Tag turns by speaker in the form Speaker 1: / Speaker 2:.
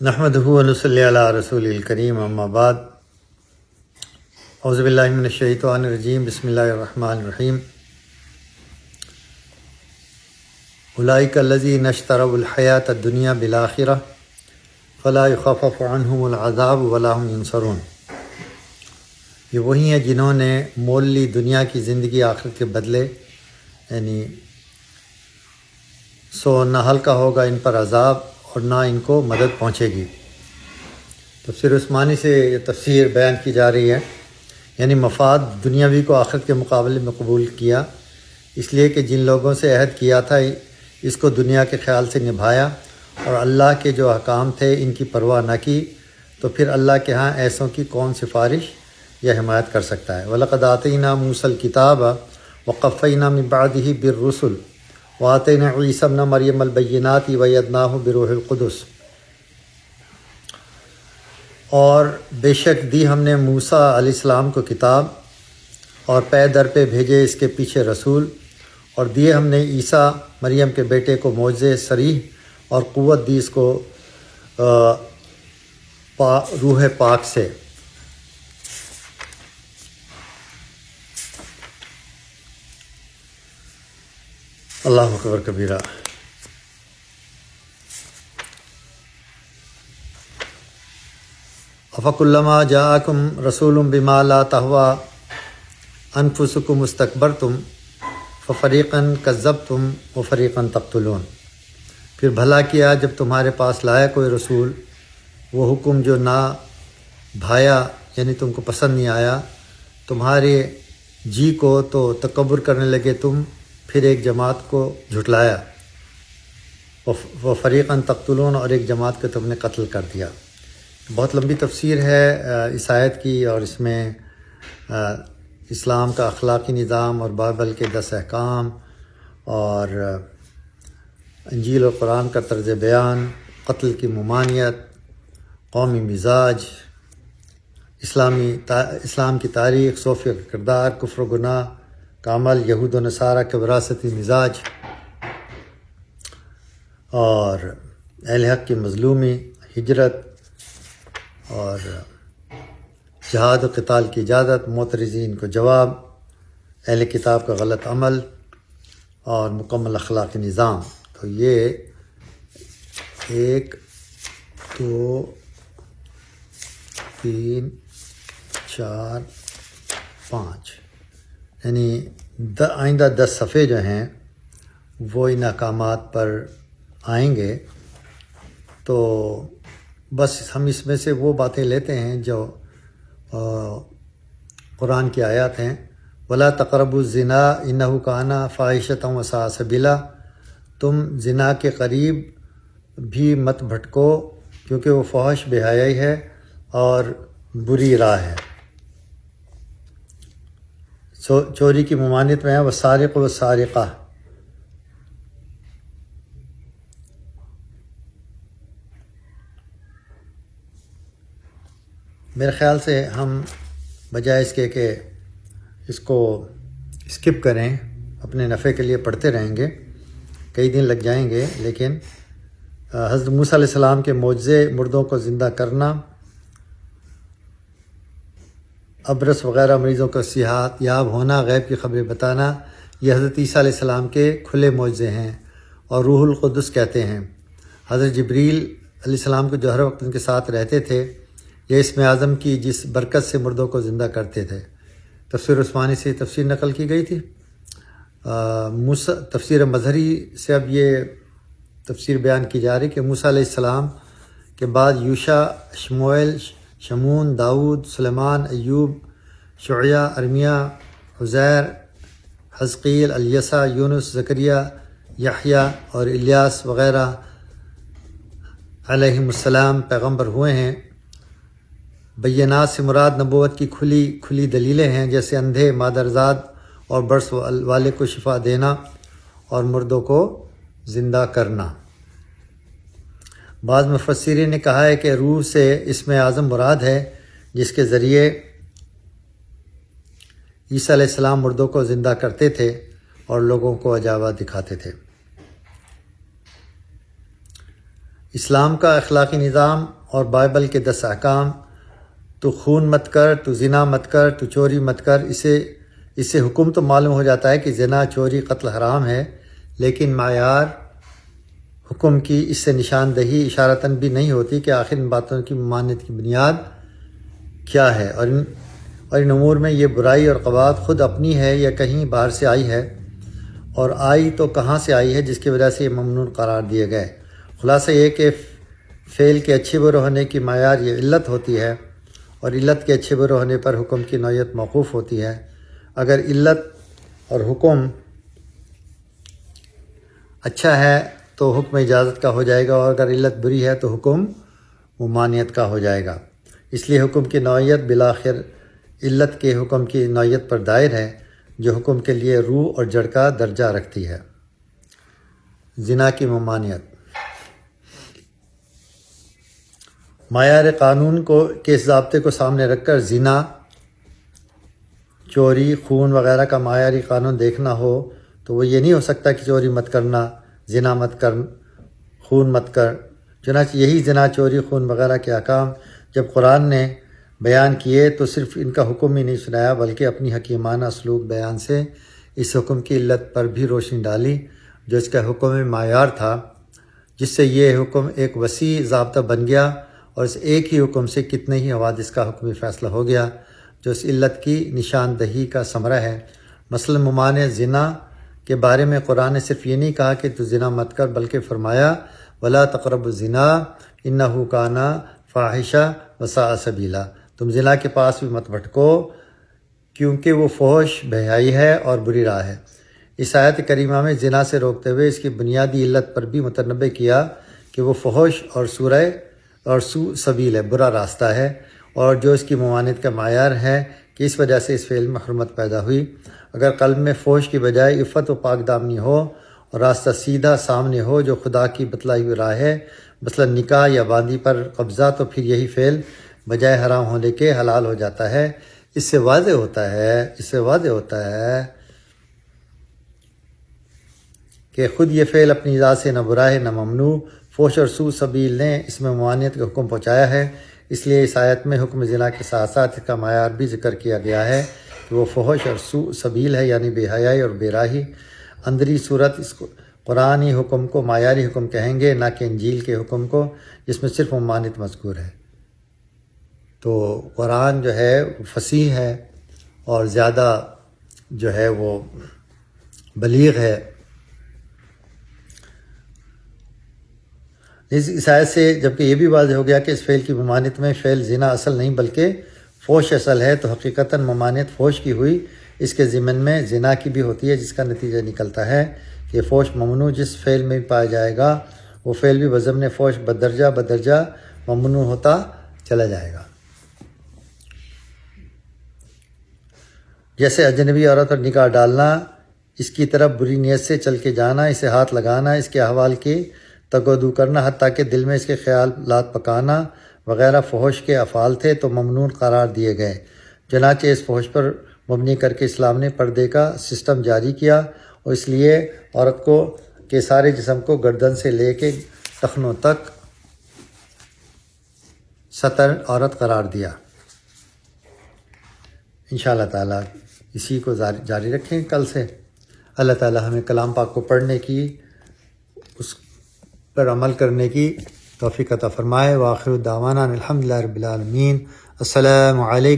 Speaker 1: نحمدہ و نصلی علی رسول الکریم اما بعد اعوذ باللہ من الشیطان الرجیم بسم اللہ الرحمن الرحیم اولئک الذین اشتروا الحیاۃ الدنیا بالآخرہ فلا یخفف عنہم العذاب ولا هم ینصرون۔ یہ وہی ہیں جنہوں نے مول لی دنیا کی زندگی آخرت کے بدلے، یعنی سو نہ ہلکا ہوگا ان پر عذاب اور نہ ان کو مدد پہنچے گی۔ تفسیر عثمانی سے یہ تفسیر بیان کی جا رہی ہے، یعنی مفاد دنیاوی کو آخرت کے مقابلے میں قبول کیا، اس لیے کہ جن لوگوں سے عہد کیا تھا اس کو دنیا کے خیال سے نبھایا اور اللہ کے جو احکام تھے ان کی پرواہ نہ کی، تو پھر اللہ کے ہاں ایسوں کی کون سفارش یا حمایت کر سکتا ہے۔ وَلَقَدْ آتَيْنَا مُوسَى الْكِتَابَ وَقَفَّيْنَا مِن بَعْدِهِ بِالرُّسُلِ وَآتَيْنَا عِیسَیٰ ابْنَ مَرْیَمَ الْبَیِّنَاتِ وَأَیَّدْنَاهُ بِروحِ القدس۔ اور بے شک دی ہم نے موسیٰ علیہ السلام کو کتاب اور پے در پہ بھیجے اس کے پیچھے رسول، اور دیے ہم نے عیسیٰ مریم کے بیٹے کو معجزے صریح اور قوت دی اس کو روح پاک سے۔ اللہ اکبر کبیرہ۔ افکلما جاءکم رسول بما لا تہوی انفسکم استکبرتم ففریقا کذبتم وفریقا تقتلون۔ پھر بھلا کیا جب تمہارے پاس لایا کوئی رسول وہ حکم جو نہ بھایا، یعنی تم کو پسند نہیں آیا تمہارے جی کو، تو تکبر کرنے لگے تم، پھر ایک جماعت کو جھٹلایا، وفریقا تقتلون، اور ایک جماعت کو تم نے قتل کر دیا۔ بہت لمبی تفسیر ہے اس آیت کی، اور اس میں اسلام کا اخلاقی نظام اور بائبل کے 10 احکام اور انجیل اور قرآن کا طرز بیان، قتل کی ممانعت، قومی مزاج، اسلام کی تاریخ، صوفیہ کا کردار، کفر و گناہ کا عمل، یہود و نصارہ کے وراثتی مزاج، اور اہل حق کی مظلومی، ہجرت اور جہاد و قتال کی اجازت، معترضین کو جواب، اہل کتاب کا غلط عمل اور مکمل اخلاقی نظام۔ تو یہ 1 2 3 4 5 یعنی آئندہ 10 صفحے جو ہیں وہ ان احکامات پر آئیں گے۔ تو بس ہم اس میں سے وہ باتیں لیتے ہیں جو قرآن کی آیات ہیں۔ وَلَا تَقْرَبُوا الزِّنَا إِنَّهُ كَانَ فَاحِشَةً وَسَاءَ سَبِيلًا۔ تم زنا کے قریب بھی مت بھٹکو کیونکہ وہ فحش بے حیائی ہے اور بری راہ ہے۔ چوری کی ممانعت میں ہے وَالسَّارِقُ وَالسَّارِقَةُ۔ میرے خیال سے ہم بجائے اس کے کہ اس کو اسکپ کریں، اپنے نفع کے لیے پڑھتے رہیں گے، کئی دن لگ جائیں گے، لیکن حضرت موسیٰ علیہ السلام کے معجزے، مردوں کو زندہ کرنا، ابرص وغیرہ مریضوں کا صحت یاب ہونا، غیب کی خبریں بتانا، یہ حضرت عیسیٰ علیہ السلام کے کھلے معجزے ہیں، اور روح القدس کہتے ہیں۔ حضرت جبریل علیہ السلام کو جو ہر وقت ان کے ساتھ رہتے تھے، یہ اسم اعظم کی جس برکت سے مردوں کو زندہ کرتے تھے۔ تفسیر عثمانی سے تفسیر نقل کی گئی تھی۔ تفسیر مظہری سے اب یہ تفسیر بیان کی جا رہی کہ موسیٰ علیہ السلام کے بعد یوشع، شموئیل، شمون، داؤد، سلیمان، ایوب، شعیہ، ارمیہ، عزیر، حزقیل، الیسع، یونس، زکریا، یحییٰ اور الیاس وغیرہ علیہم السلام پیغمبر ہوئے ہیں۔ بینات سے مراد نبوت کی کھلی دلیلیں ہیں، جیسے اندھے، مادرزاد اور برس والے کو شفا دینا اور مردوں کو زندہ کرنا۔ بعض مفسرین نے کہا ہے کہ روح سے اسم اعظم مراد ہے، جس کے ذریعے عیسیٰ علیہ السلام مردوں کو زندہ کرتے تھے اور لوگوں کو عجائبات دکھاتے تھے۔ اسلام کا اخلاقی نظام اور بائبل کے 10 احکام، تو خون مت کر، تو زنا مت کر، تو چوری مت کر، اس سے حکم تو معلوم ہو جاتا ہے کہ زنا، چوری، قتل حرام ہے، لیکن معیار حکم کی اس سے نشاندہی اشارتاً بھی نہیں ہوتی کہ آخر ان باتوں کی ممانعت کی بنیاد کیا ہے، اور ان امور میں یہ برائی اور قباحت خود اپنی ہے یا کہیں باہر سے آئی ہے، اور آئی تو کہاں سے آئی ہے جس کی وجہ سے یہ ممنوع قرار دیے گئے۔ خلاصہ یہ کہ فعل کے اچھے برے ہونے کی معیار یہ علت ہوتی ہے، اور علت کے اچھے برے ہونے پر حکم کی نوعیت موقوف ہوتی ہے۔ اگر علت اور حکم اچھا ہے تو حکم اجازت کا ہو جائے گا، اور اگر علت بری ہے تو حکم ممانعت کا ہو جائے گا۔ اس لیے حکم کی نوعیت بالآخر علت کے حکم کی نوعیت پر دائر ہے، جو حکم کے لیے روح اور جڑ کا درجہ رکھتی ہے۔ زنا کی ممانعت۔ معیار قانون کے اس ضابطے کو سامنے رکھ کر زنا، چوری، خون وغیرہ کا معیاری قانون دیکھنا ہو تو وہ یہ نہیں ہو سکتا کہ چوری مت کرنا، زنا مت کر، خون مت کر۔ چنانچہ یہی زنا، چوری، خون وغیرہ کے احکام جب قرآن نے بیان کیے تو صرف ان کا حکم ہی نہیں سنایا، بلکہ اپنی حکیمانہ اسلوب بیان سے اس حکم کی علت پر بھی روشنی ڈالی جو اس کا حکم معیار تھا، جس سے یہ حکم ایک وسیع ضابطہ بن گیا، اور اس ایک ہی حکم سے کتنے ہی حوادث کا حکمی فیصلہ ہو گیا جو اس علت کی نشاندہی کا ثمرہ ہے۔ مثلا ممانع زنا کے بارے میں قرآن نے صرف یہ نہیں کہا کہ تو زنا مت کر، بلکہ فرمایا وَلَا تَقْرَبُوا الزِّنَا إِنَّهُ كَانَ فَاحِشًا وَسَاءَ سَبِيلًا، تم زنا کے پاس بھی مت بھٹکو کیونکہ وہ فحش، بے حیائی ہے اور بری راہ ہے۔ اس آیت کریمہ میں زنا سے روکتے ہوئے اس کی بنیادی علت پر بھی متنبہ کیا کہ وہ فحش اور سوء سبیل ہے، برا راستہ ہے، اور جو اس کی ممانعت کا معیار ہے کہ اس وجہ سے اس فعل میں حرمت پیدا ہوئی۔ اگر قلب میں فحش کی بجائے عفت و پاک دامنی ہو اور راستہ سیدھا سامنے ہو جو خدا کی بتلائی ہوئی راہ ہے، مثلا نکاح یا باندی پر قبضہ، تو پھر یہی فعل بجائے حرام ہونے کے حلال ہو جاتا ہے۔ اس سے واضح ہوتا ہے کہ خود یہ فعل اپنی ذات سے نہ برا ہے نہ ممنوع۔ فحش اور سوء سبیل نے اس میں ممانعت کا حکم پہنچایا ہے، اس لیے اس آیت میں حکم زنا کے ساتھ ساتھ اس کا معیار بھی ذکر کیا گیا ہے کہ وہ فحش اور سوء سبیل ہے، یعنی بے حیائی اور بے راہی۔ اندری صورت اس قرآنی حکم کو معیاری حکم کہیں گے، نہ کہ انجیل کے حکم کو جس میں صرف ممانعت مذکور ہے۔ تو قرآن جو ہے فصیح ہے اور زیادہ جو ہے وہ بلیغ ہے۔ اس آیت سے جبکہ یہ بھی واضح ہو گیا کہ اس فعل کی ممانعت میں فعل زنا اصل نہیں بلکہ فحش اصل ہے، تو حقیقتاً ممانعت فحش کی ہوئی، اس کے ضمن میں زنا کی بھی ہوتی ہے، جس کا نتیجہ نکلتا ہے کہ فحش ممنوع جس فعل میں بھی پایا جائے گا وہ فعل بھی بضمن فحش بدرجہ ممنوع ہوتا چلا جائے گا۔ جیسے اجنبی عورت پر نگاہ ڈالنا، اس کی طرف بری نیت سے چل کے جانا، اسے ہاتھ لگانا، اس کے احوال کی تگودو کرنا، حتیٰ کہ دل میں اس کے خیالات پکانا وغیرہ فحش کے افعال تھے تو ممنوع قرار دیے گئے۔ چنانچہ اس فحش پر مبنی کر کے اسلام نے پردے کا سسٹم جاری کیا، اور اس لیے عورت کو کے سارے جسم کو گردن سے لے کے ٹخنوں تک ستر عورت قرار دیا۔ انشاءاللہ تعالیٰ اسی کو جاری رکھیں کل سے۔ اللہ تعالیٰ ہمیں کلام پاک کو پڑھنے کی، اس پر عمل کرنے کی توفیق عطا فرمائے۔ وآخر دعوانا الحمدللہ رب العالمین۔ السلام علیکم۔